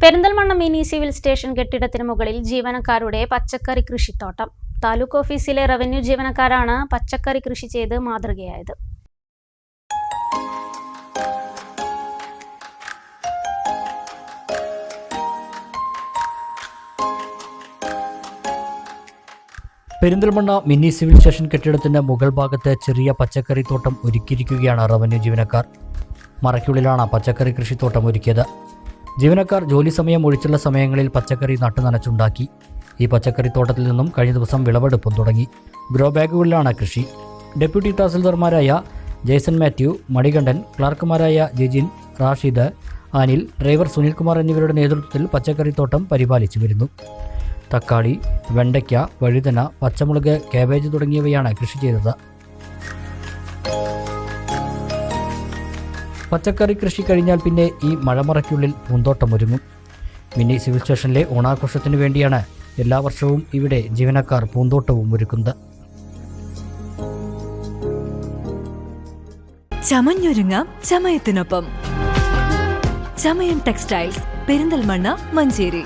Perinthalmanna mini civil station കെട്ടിടത്തിന് മുകളിൽ ജീവനക്കാരുടെ പച്ചക്കറി കൃഷിത്തോട്ടം. താലൂക്ക് ഓഫീസിലെ റവന്യൂ ജീവനക്കാരാണ് പച്ചക്കറി കൃഷി ചെയ്ത് മാതൃകയായത്. പെരിന്തൽമണ്ണ മിനി സിവിൽ സ്റ്റേഷൻ കെട്ടിടത്തിന്റെ മുകൾ ഭാഗത്ത് ചെറിയ പച്ചക്കറി തോട്ടം ഒരുക്കിയിരിക്കുകയാണ് റവന്യൂ ജീവനക്കാർ. മറയ്ക്കുള്ളിലാണ് പച്ചക്കറി കൃഷിത്തോട്ടം ഒരുക്കിയത്. ജീവനക്കാർ ജോലി സമയം ഒഴിച്ചുള്ള സമയങ്ങളിൽ പച്ചക്കറി നട്ടുനനച്ചുണ്ടാക്കി. ഈ പച്ചക്കറി തോട്ടത്തിൽ നിന്നും കഴിഞ്ഞ ദിവസം വിളവെടുപ്പും തുടങ്ങി. ഗ്രോ ബാഗുകളിലാണ് കൃഷി. ഡെപ്യൂട്ടി തഹസിൽദാർമാരായ ജേസൺ മാത്യു, മണികണ്ഠൻ, ക്ലാർക്കുമാരായ ജിജിൻ, റാഷിദ്, അനിൽ, ഡ്രൈവർ സുനിൽകുമാർ എന്നിവരുടെ നേതൃത്വത്തിൽ പച്ചക്കറി തോട്ടം പരിപാലിച്ചു വരുന്നു. തക്കാളി, വെണ്ടയ്ക്ക, വഴുതന, പച്ചമുളക്, കാബേജ് തുടങ്ങിയവയാണ് കൃഷി ചെയ്തത്. പച്ചക്കറി കൃഷി കഴിഞ്ഞാൽ പിന്നെ ഈ മഴമറയ്ക്കുള്ളിൽ പൂന്തോട്ടം ഒരുങ്ങും. മിനി സിവിൽ സ്റ്റേഷനിലെ ഓണാഘോഷത്തിനു വേണ്ടിയാണ് എല്ലാ വർഷവും ഇവിടെ ജീവനക്കാർ പൂന്തോട്ടവും ഒരുക്കുന്നത്. ചമഞ്ഞൊരുങ്ങാം ചമയത്തിനൊപ്പം. ചമയം ടെക്സ്റ്റൈൽസ്, പെരിന്തൽമണ്ണ, മഞ്ചേരി.